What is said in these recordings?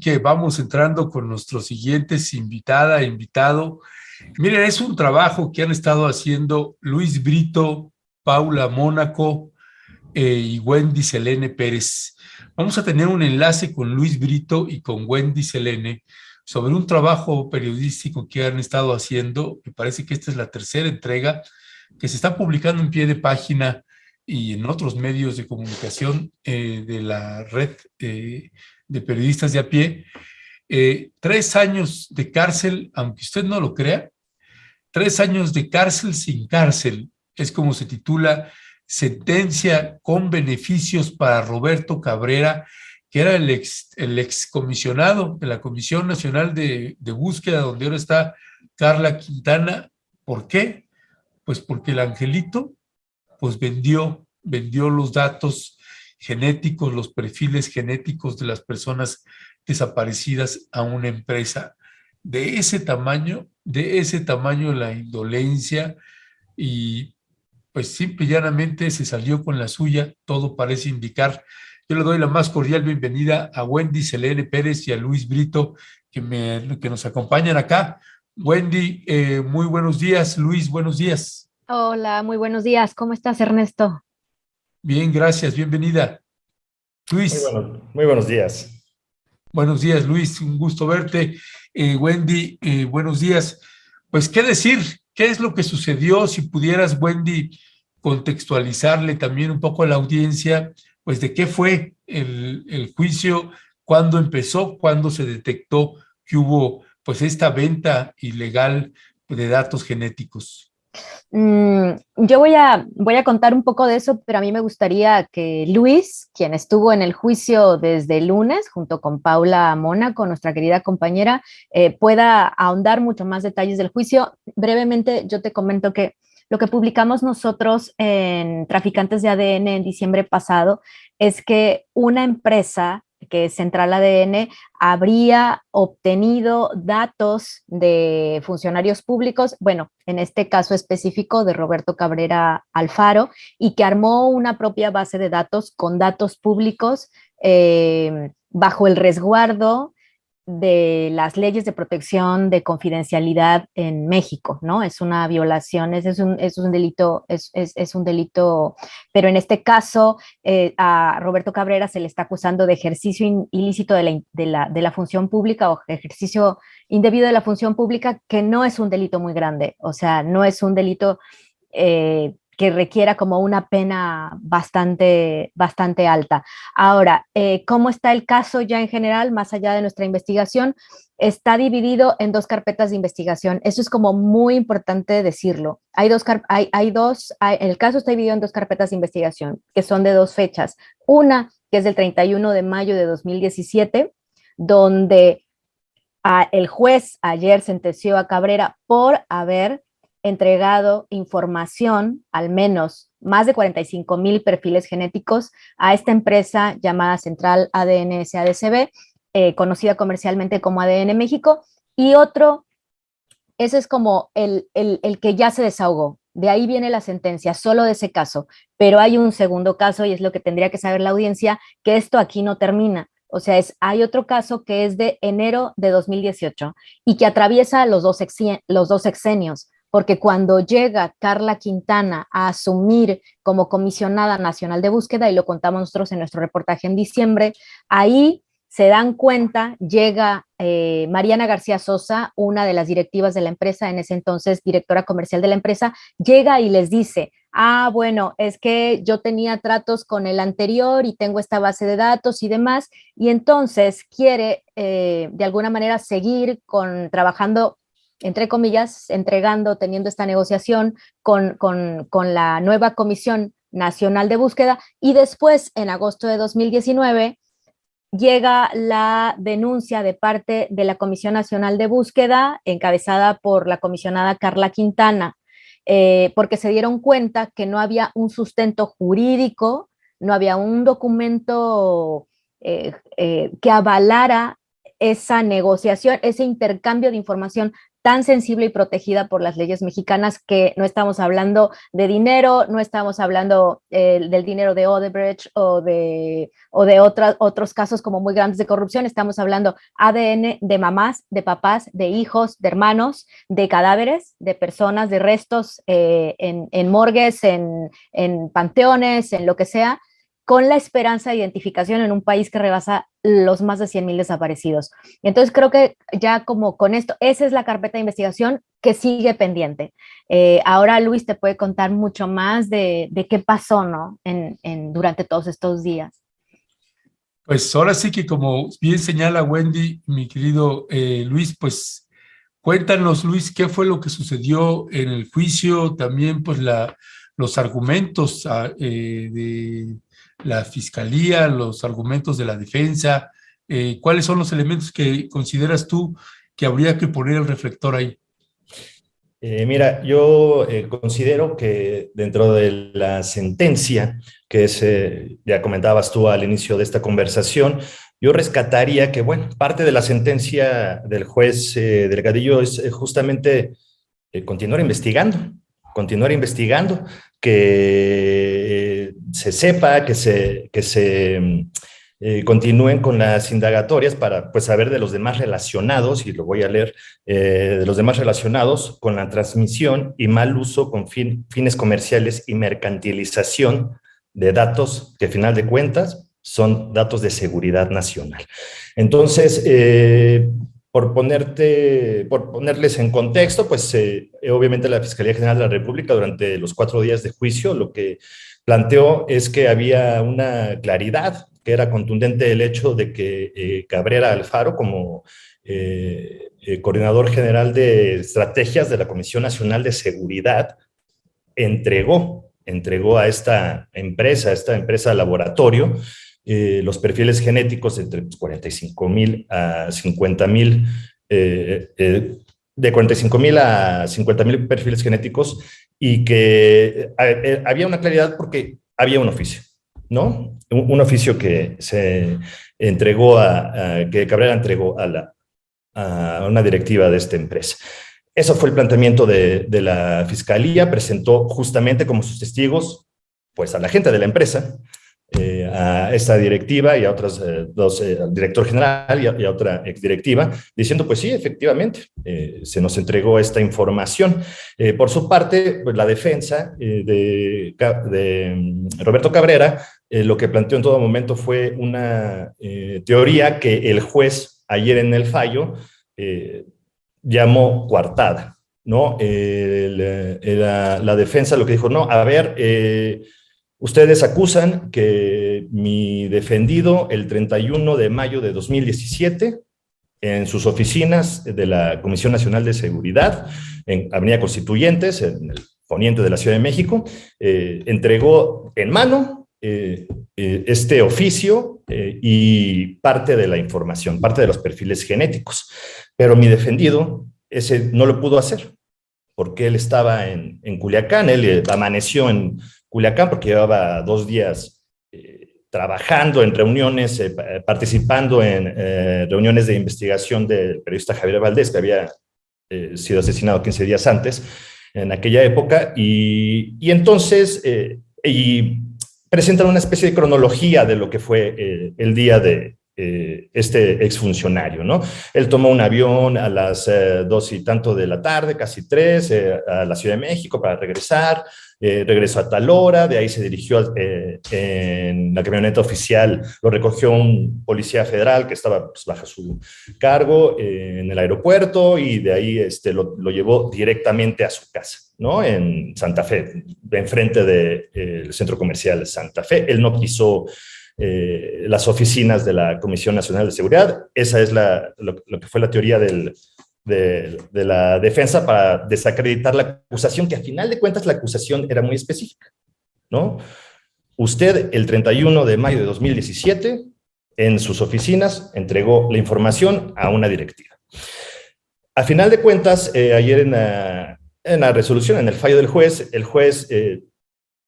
que vamos entrando con nuestros siguientes invitado. Miren, es un trabajo que han estado haciendo Luis Brito, Paula Mónaco y Wendy Selene Pérez. Vamos a tener un enlace con Luis Brito y con Wendy Selene sobre un trabajo periodístico que han estado haciendo. Me parece que esta es la tercera entrega que se está publicando en pie de página y en otros medios de comunicación de la red de periodistas de a pie. 3 años de cárcel, aunque usted no lo crea, 3 años de cárcel sin cárcel, es como se titula, sentencia con beneficios para Roberto Cabrera, que era el excomisionado de la Comisión Nacional de Búsqueda, donde ahora está Carla Quintana. ¿Por qué? Pues porque el angelito pues vendió los datos genéticos, los perfiles genéticos de las personas desaparecidas a una empresa de ese tamaño la indolencia, y pues simple y llanamente se salió con la suya, todo parece indicar. Yo le doy la más cordial bienvenida a Wendy Selene Pérez y a Luis Brito, que nos acompañan acá. Wendy, muy buenos días. Luis, buenos días. Hola, muy buenos días. ¿Cómo estás, Ernesto? Bien, gracias, bienvenida. Luis, Muy buenos días. buenos días, Luis, un gusto verte. Wendy, buenos días. Pues, ¿qué decir? ¿Qué es lo que sucedió? Si pudieras, Wendy, contextualizarle también un poco a la audiencia, pues, de qué fue el juicio, cuándo empezó, cuándo se detectó que hubo, pues, esta venta ilegal de datos genéticos. Yo voy a contar un poco de eso, pero a mí me gustaría que Luis, quien estuvo en el juicio desde el lunes, junto con Paula Mónaco, nuestra querida compañera, pueda ahondar mucho más detalles del juicio. Brevemente, yo te comento que lo que publicamos nosotros en Traficantes de ADN en diciembre pasado es que una empresa que es Central ADN, habría obtenido datos de funcionarios públicos, bueno, en este caso específico de Roberto Cabrera Alfaro, y que armó una propia base de datos con datos públicos bajo el resguardo de las leyes de protección de confidencialidad en México, ¿no? Es una violación, es un delito, es un delito, pero en este caso a Roberto Cabrera se le está acusando de ejercicio ilícito de la función pública o ejercicio indebido de la función pública, que no es un delito muy grande, o sea, no es un delito que requiera como una pena bastante alta. Ahora, ¿cómo está el caso ya en general, más allá de nuestra investigación? Está dividido en dos carpetas de investigación. Eso es como muy importante decirlo. El caso está dividido en dos carpetas de investigación, que son de dos fechas. Una, que es del 31 de mayo de 2017, donde el juez ayer sentenció a Cabrera por haber entregado información, al menos más de 45,000 perfiles genéticos a esta empresa llamada Central ADN SADCB, conocida comercialmente como ADN México, y otro, ese es como el que ya se desahogó. De ahí viene la sentencia, solo de ese caso. Pero hay un segundo caso, y es lo que tendría que saber la audiencia, que esto aquí no termina. O sea, hay otro caso que es de enero de 2018 y que atraviesa los dos sexenios, porque cuando llega Carla Quintana a asumir como comisionada nacional de búsqueda, y lo contamos nosotros en nuestro reportaje en diciembre, ahí se dan cuenta, llega Mariana García Sosa, una de las directivas de la empresa, en ese entonces directora comercial de la empresa, llega y les dice: bueno, es que yo tenía tratos con el anterior y tengo esta base de datos y demás, y entonces quiere de alguna manera seguir trabajando, entre comillas, entregando, teniendo esta negociación con la nueva Comisión Nacional de Búsqueda, y después, en agosto de 2019, llega la denuncia de parte de la Comisión Nacional de Búsqueda, encabezada por la comisionada Carla Quintana, porque se dieron cuenta que no había un sustento jurídico, no había un documento que avalara esa negociación, ese intercambio de información tan sensible y protegida por las leyes mexicanas, que no estamos hablando de dinero, no estamos hablando del dinero de Odebrecht o de otros casos como muy grandes de corrupción. Estamos hablando ADN de mamás, de papás, de hijos, de hermanos, de cadáveres, de personas, de restos en morgues, en panteones, en lo que sea, con la esperanza de identificación en un país que rebasa los más de 100,000 desaparecidos. Entonces creo que ya como con esto, esa es la carpeta de investigación que sigue pendiente. Ahora Luis te puede contar mucho más de qué pasó, ¿no? Durante todos estos días. Pues ahora sí que, como bien señala Wendy, mi querido Luis, pues cuéntanos, Luis, qué fue lo que sucedió en el juicio, también pues los argumentos de la fiscalía, los argumentos de la defensa, ¿cuáles son los elementos que consideras tú que habría que poner el reflector ahí? Mira, yo considero que dentro de la sentencia, que es, ya comentabas tú al inicio de esta conversación, yo rescataría que, bueno, parte de la sentencia del juez Delgadillo es justamente continuar investigando, que se sepa, continúen con las indagatorias para pues, saber de los demás relacionados, y lo voy a leer, de los demás relacionados con la transmisión y mal uso con fines comerciales y mercantilización de datos que, a final de cuentas, son datos de seguridad nacional. Entonces, por ponerles en contexto, pues obviamente la Fiscalía General de la República durante los 4 días de juicio lo que planteó es que había una claridad, que era contundente el hecho de que Cabrera Alfaro, como coordinador general de estrategias de la Comisión Nacional de Seguridad, entregó a esta empresa laboratorio, los perfiles genéticos entre 45,000 a 50,000, de 45,000 a 50,000 perfiles genéticos, y que había una claridad porque había un oficio, ¿no? Un oficio que se entregó que Cabrera entregó a una directiva de esta empresa. Eso fue el planteamiento de la Fiscalía. Presentó justamente como sus testigos, pues, a la gente de la empresa, a esta directiva y a otras dos, al director general y a otra exdirectiva, diciendo, pues sí, efectivamente, se nos entregó esta información. Por su parte, pues, la defensa de Roberto Cabrera, lo que planteó en todo momento fue una teoría que el juez ayer en el fallo llamó coartada, ¿no? La defensa lo que dijo, no, a ver, ustedes acusan que mi defendido el 31 de mayo de 2017, en sus oficinas de la Comisión Nacional de Seguridad, en Avenida Constituyentes, en el poniente de la Ciudad de México, entregó en mano este oficio y parte de la información, parte de los perfiles genéticos. Pero mi defendido ese no lo pudo hacer, porque él estaba en Culiacán, él amaneció en Culiacán porque llevaba 2 días trabajando en reuniones, participando en reuniones de investigación del periodista Javier Valdés, que había sido asesinado 15 días antes, en aquella época, y entonces presentan una especie de cronología de lo que fue el día de este exfuncionario, ¿no? Él tomó un avión a las 2 y tanto de la tarde, casi 3, a la Ciudad de México para regresar, regresó a tal hora, de ahí se dirigió en la camioneta oficial, lo recogió un policía federal que estaba, pues, bajo su cargo en el aeropuerto, y de ahí lo llevó directamente a su casa, ¿no? En Santa Fe, enfrente del centro comercial Santa Fe. Él no pisó las oficinas de la Comisión Nacional de Seguridad. Esa es lo que fue la teoría de la defensa para desacreditar la acusación, que a final de cuentas la acusación era muy específica, ¿no? Usted el 31 de mayo de 2017 en sus oficinas entregó la información a una directiva. A final de cuentas, ayer en la resolución, en el fallo del juez, el juez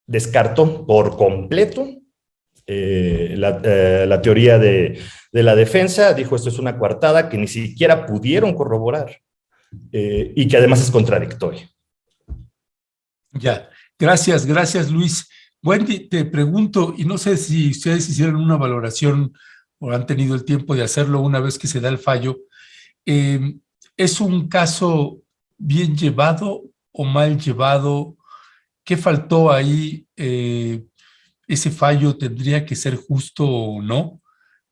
descartó por completo la teoría de la defensa. Dijo, esto es una coartada que ni siquiera pudieron corroborar y que además es contradictoria. Ya, gracias Luis. Wendy, te pregunto, y no sé si ustedes hicieron una valoración o han tenido el tiempo de hacerlo una vez que se da el fallo, ¿es un caso bien llevado o mal llevado? ¿Qué faltó ahí? ¿Ese fallo tendría que ser justo o no?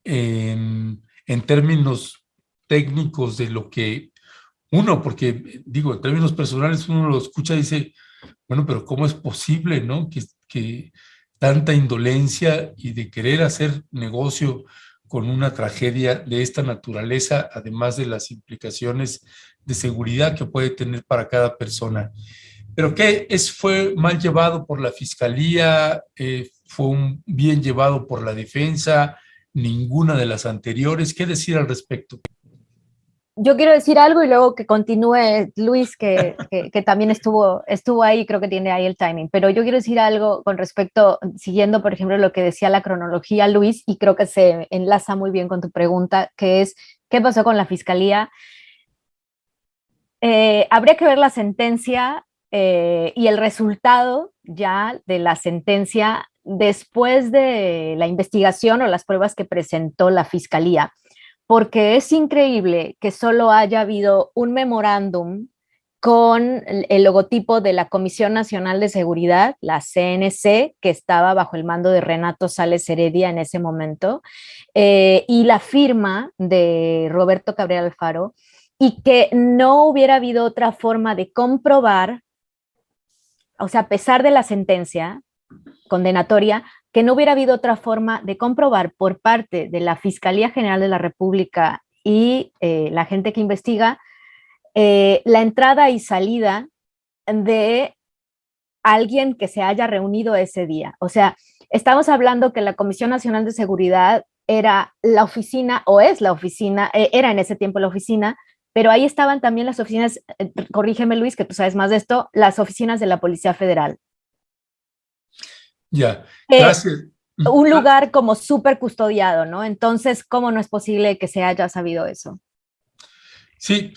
En términos técnicos de lo que uno, porque digo, en términos personales uno lo escucha y dice, bueno, pero ¿cómo es posible, no? Que tanta indolencia y de querer hacer negocio con una tragedia de esta naturaleza, además de las implicaciones de seguridad que puede tener para cada persona. Pero ¿qué fue mal llevado por la fiscalía? ¿Fue bien llevado por la defensa? ¿Ninguna de las anteriores? ¿Qué decir al respecto? Yo quiero decir algo y luego que continúe Luis, que también estuvo ahí, creo que tiene ahí el timing, pero yo quiero decir algo con respecto, siguiendo, por ejemplo, lo que decía la cronología, Luis, y creo que se enlaza muy bien con tu pregunta, que es, ¿qué pasó con la fiscalía? Habría que ver la sentencia y el resultado ya de la sentencia después de la investigación o las pruebas que presentó la fiscalía, porque es increíble que solo haya habido un memorándum con el logotipo de la Comisión Nacional de Seguridad, la CNC, que estaba bajo el mando de Renato Sales Heredia en ese momento, y la firma de Roberto Cabrera Alfaro, y que no hubiera habido otra forma de comprobar, o sea, a pesar de la sentencia condenatoria, que no hubiera habido otra forma de comprobar por parte de la Fiscalía General de la República y la gente que investiga la entrada y salida de alguien que se haya reunido ese día. O sea, estamos hablando que la Comisión Nacional de Seguridad era la oficina, o es la oficina, era en ese tiempo la oficina, pero ahí estaban también las oficinas, corrígeme Luis, que tú sabes más de esto, las oficinas de la Policía Federal. Ya, gracias. Un lugar como súper custodiado, ¿no? Entonces, ¿cómo no es posible que se haya sabido eso? Sí,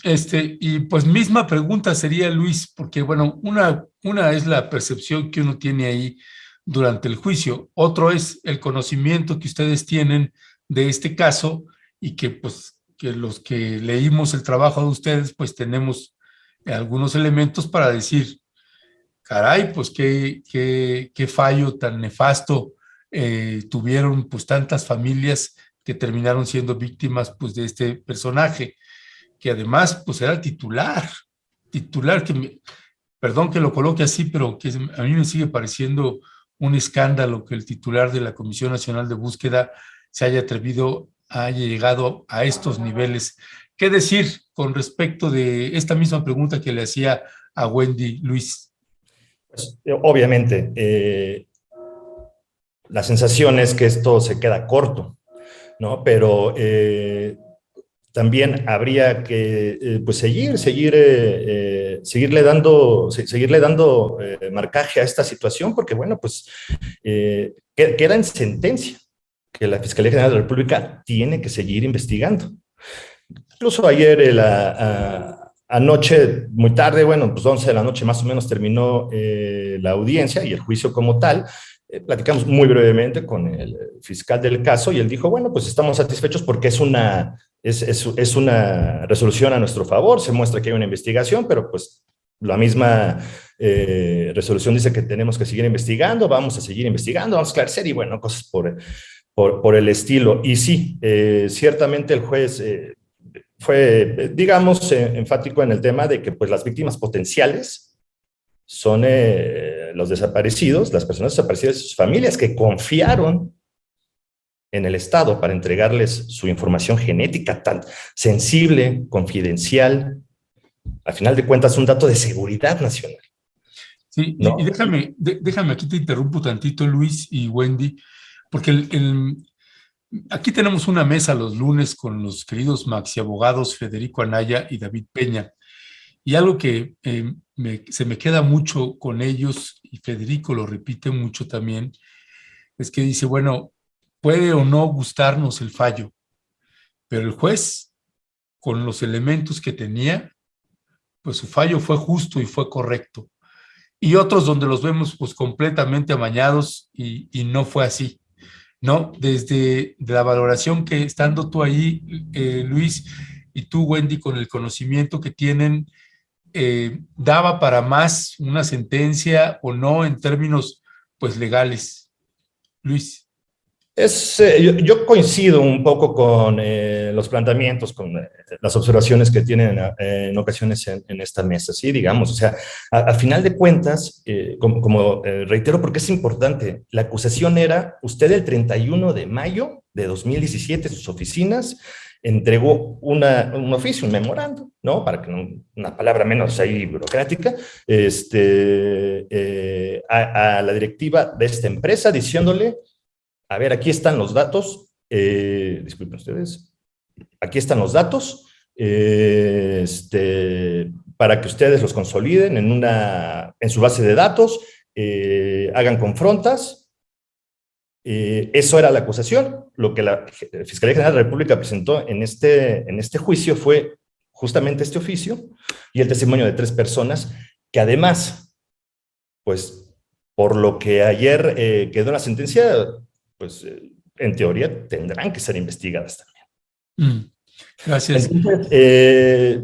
y pues misma pregunta sería, Luis, porque bueno, una es la percepción que uno tiene ahí durante el juicio, otro es el conocimiento que ustedes tienen de este caso y que pues que los que leímos el trabajo de ustedes pues tenemos algunos elementos para decir, caray, pues qué fallo tan nefasto tuvieron pues tantas familias que terminaron siendo víctimas pues de este personaje que además pues era el titular perdón que lo coloque así, pero que a mí me sigue pareciendo un escándalo que el titular de la Comisión Nacional de Búsqueda se haya atrevido, haya llegado a estos niveles. ¿Qué decir con respecto de esta misma pregunta que le hacía a Wendy, Luis? Pues, obviamente, la sensación es que esto se queda corto, ¿no? Pero también habría que pues seguirle dando marcaje a esta situación, porque bueno, pues queda en sentencia que la Fiscalía General de la República tiene que seguir investigando. Incluso ayer, anoche, muy tarde, bueno, pues 11 de la noche más o menos terminó la audiencia y el juicio como tal. Platicamos muy brevemente con el fiscal del caso y él dijo, bueno, pues estamos satisfechos porque es una resolución a nuestro favor, se muestra que hay una investigación, pero pues la misma resolución dice que tenemos que seguir investigando, vamos a seguir investigando, vamos a esclarecer y bueno, cosas por el estilo. Y sí, ciertamente el juez fue, digamos, enfático en el tema de que pues las víctimas potenciales son los desaparecidos, las personas desaparecidas y sus familias que confiaron en el Estado para entregarles su información genética tan sensible, confidencial, al final de cuentas un dato de seguridad nacional. Sí, ¿No? y déjame aquí te interrumpo tantito, Luis y Wendy, porque aquí tenemos una mesa los lunes con los queridos maxi abogados Federico Anaya y David Peña. Y algo que se me queda mucho con ellos, y Federico lo repite mucho también, es que dice, bueno, puede o no gustarnos el fallo, pero el juez, con los elementos que tenía, pues su fallo fue justo y fue correcto. Y otros donde los vemos pues completamente amañados y no fue así, ¿no? Desde la valoración que estando tú ahí, Luis, y tú, Wendy, con el conocimiento que tienen, ¿daba para más una sentencia o no en términos pues legales? Luis. Yo coincido un poco con los planteamientos, con las observaciones que tienen en ocasiones en esta mesa, ¿sí? Digamos, o sea, a final de cuentas, como reitero, porque es importante, la acusación era, usted el 31 de mayo de 2017, sus oficinas, entregó un oficio, un memorando, ¿no? Para que no, una palabra menos ahí burocrática, a la directiva de esta empresa diciéndole, a ver, aquí están los datos, disculpen ustedes, aquí están los datos, para que ustedes los consoliden en su base de datos, hagan confrontas. Eso era la acusación. Lo que la Fiscalía General de la República presentó en este juicio fue justamente este oficio y el testimonio de 3 personas que además, pues, por lo que ayer quedó en la sentencia, pues en teoría tendrán que ser investigadas también. Gracias. Entonces,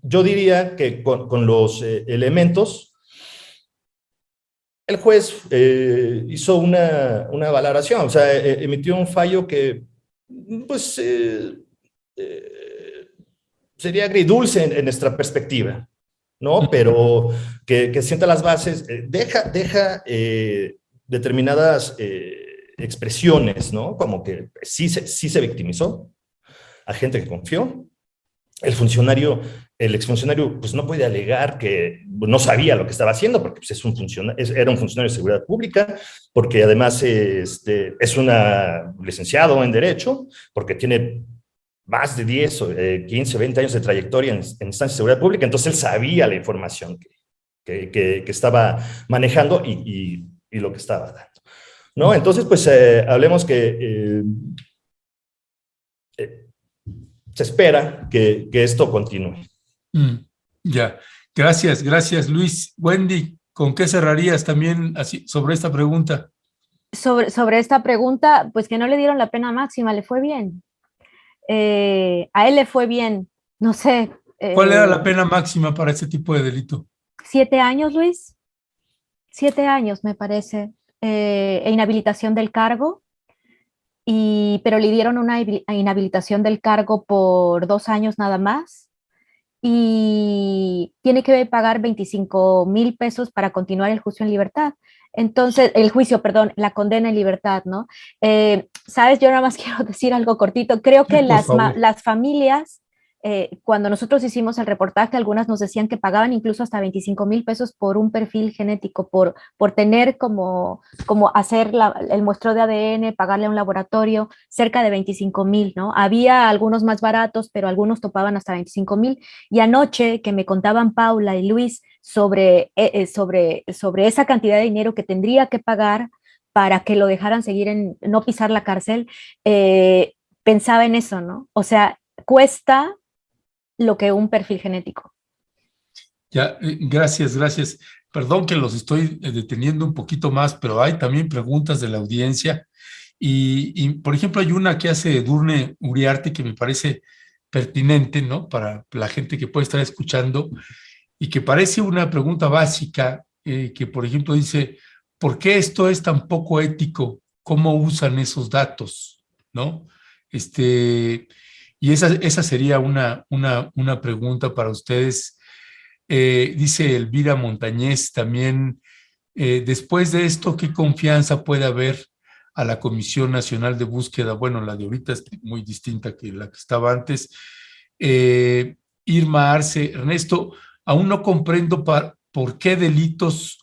yo diría que con los elementos, el juez hizo una valoración, o sea, emitió un fallo que, pues, sería agridulce en nuestra perspectiva, ¿no? Pero que sienta las bases, deja determinadas expresiones, ¿no? Como que sí se victimizó a gente que confió. El exfuncionario, pues no puede alegar que no sabía lo que estaba haciendo, porque pues, era un funcionario de seguridad pública, porque además es licenciado en Derecho, porque tiene más de 10, 15, 20 años de trayectoria en instancias de seguridad pública, entonces él sabía la información que estaba manejando y lo que estaba dando, ¿no? Entonces, pues hablemos que se espera que esto continúe. Ya, gracias Luis. Wendy, ¿con qué cerrarías también así, sobre esta pregunta? Sobre esta pregunta, pues que no le dieron la pena máxima, le fue bien. A él le fue bien, no sé. ¿Cuál era la pena máxima para este tipo de delito? 7 años, Luis. 7 años, me parece. E inhabilitación del cargo. Pero le dieron una inhabilitación del cargo por 2 años nada más. Y tiene que pagar 25,000 pesos para continuar el juicio en libertad. Entonces, la condena en libertad, ¿no? Sabes, yo nada más quiero decir algo cortito. Creo que las familias, cuando nosotros hicimos el reportaje, algunas nos decían que pagaban incluso hasta 25,000 pesos por un perfil genético, por tener como hacer el muestreo de ADN, pagarle a un laboratorio, cerca de 25,000, ¿no? Había algunos más baratos, pero algunos topaban hasta 25,000. Y anoche que me contaban Paula y Luis sobre esa cantidad de dinero que tendría que pagar para que lo dejaran seguir no pisar la cárcel, pensaba en eso, ¿no? O sea, cuesta lo que un perfil genético. Ya, gracias. Perdón que los estoy deteniendo un poquito más, pero hay también preguntas de la audiencia. Y por ejemplo, hay una que hace Edurne Uriarte que me parece pertinente, ¿no? Para la gente que puede estar escuchando y que parece una pregunta básica, que por ejemplo dice, ¿por qué esto es tan poco ético? ¿Cómo usan esos datos? ¿No? Y esa sería una pregunta para ustedes. Dice Elvira Montañez también, después de esto, ¿qué confianza puede haber a la Comisión Nacional de Búsqueda? Bueno, la de ahorita es muy distinta que la que estaba antes. Irma Arce, Ernesto, aún no comprendo por qué delitos,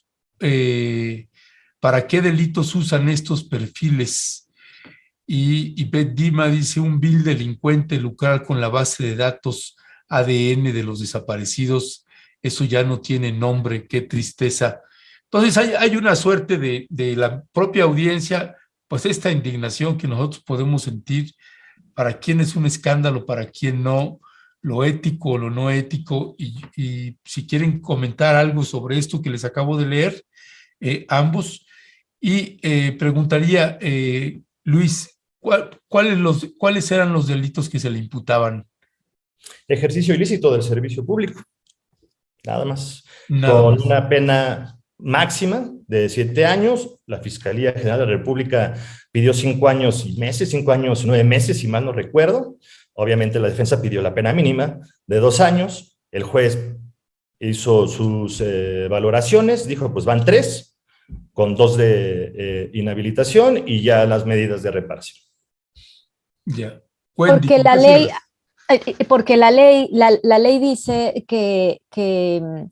para qué delitos usan estos perfiles. Y Beth Dima dice, un vil delincuente lucrar con la base de datos ADN de los desaparecidos, eso ya no tiene nombre, qué tristeza. Entonces hay una suerte de la propia audiencia, pues esta indignación que nosotros podemos sentir, para quién es un escándalo, para quién no, lo ético o lo no ético, y si quieren comentar algo sobre esto que les acabo de leer, ambos, y preguntaría, Luis, ¿cuáles eran los delitos que se le imputaban? Ejercicio ilícito del servicio público, nada más. Nada Con más. una pena máxima de 7 años. La Fiscalía General de la República pidió 5 años y meses, 5 años y 9 meses, si mal no recuerdo. Obviamente la defensa pidió la pena mínima de 2 años. El juez hizo sus valoraciones, dijo, pues van 3, con 2 de inhabilitación y ya las medidas de reparación. Ya. Wendy, Porque ¿con la qué ley, cierras? porque la ley dice que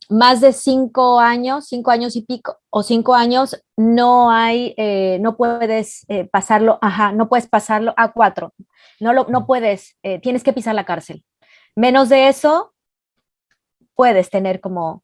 más de 5 años y pico, o 5 años, no hay, no puedes pasarlo, no puedes pasarlo a 4. No puedes, tienes que pisar la cárcel. Menos de eso, puedes tener como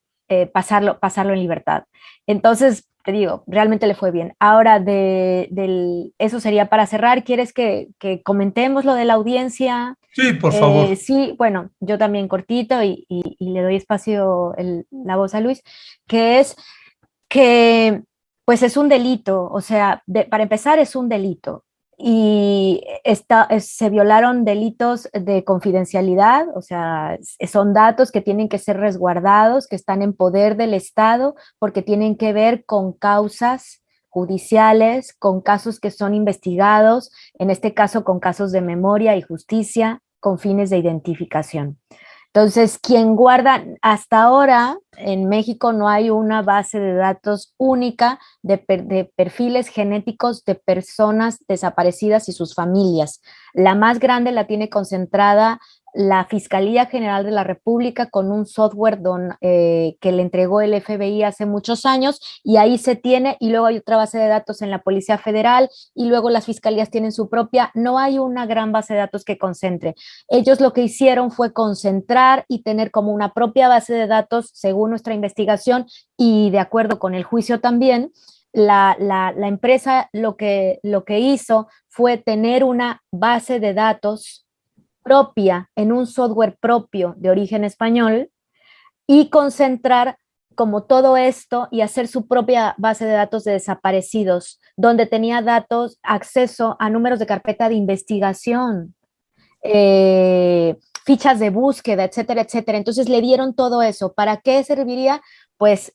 pasarlo en libertad. Entonces, te digo, realmente le fue bien. Ahora, eso sería para cerrar. ¿Quieres que comentemos lo de la audiencia? Sí, por favor. Sí, bueno, yo también cortito y le doy espacio la voz a Luis, que es que pues es un delito, o sea, para empezar es un delito y se violaron delitos de confidencialidad, o sea, son datos que tienen que ser resguardados, que están en poder del Estado, porque tienen que ver con causas judiciales, con casos que son investigados, en este caso con casos de memoria y justicia, con fines de identificación. Entonces, quien guarda, hasta ahora en México no hay una base de datos única de perfiles genéticos de personas desaparecidas y sus familias. La más grande la tiene concentrada la Fiscalía General de la República con un software que le entregó el FBI hace muchos años, y ahí se tiene, y luego hay otra base de datos en la Policía Federal, y luego las fiscalías tienen su propia. No hay una gran base de datos que concentre. Ellos lo que hicieron fue concentrar y tener como una propia base de datos, según nuestra investigación y de acuerdo con el juicio también. La empresa lo que hizo fue tener una base de datos propia en un software propio de origen español y concentrar como todo esto y hacer su propia base de datos de desaparecidos, donde tenía datos, acceso a números de carpeta de investigación, fichas de búsqueda, etcétera, etcétera. Entonces le dieron todo eso. ¿Para qué serviría? Pues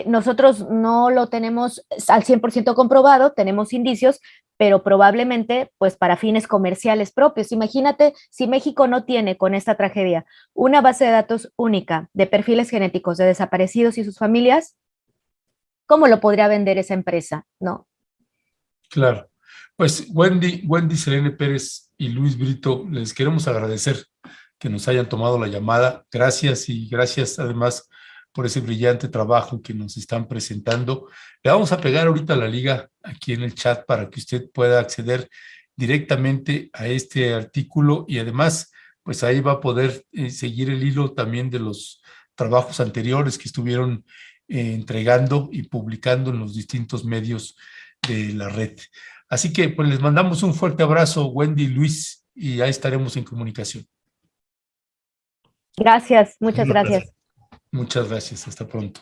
nosotros no lo tenemos al 100% comprobado, tenemos indicios, pero probablemente pues para fines comerciales propios. Imagínate si México no tiene con esta tragedia una base de datos única de perfiles genéticos de desaparecidos y sus familias, ¿cómo lo podría vender esa empresa? ¿No? Claro. Pues Wendy Selene Pérez y Luis Brito, les queremos agradecer que nos hayan tomado la llamada. Gracias, y gracias además por ese brillante trabajo que nos están presentando. Le vamos a pegar ahorita la liga aquí en el chat para que usted pueda acceder directamente a este artículo, y además, pues ahí va a poder seguir el hilo también de los trabajos anteriores que estuvieron entregando y publicando en los distintos medios de la red. Así que pues les mandamos un fuerte abrazo, Wendy y Luis, y ahí estaremos en comunicación. Gracias, muchas gracias. Muchas gracias, hasta pronto.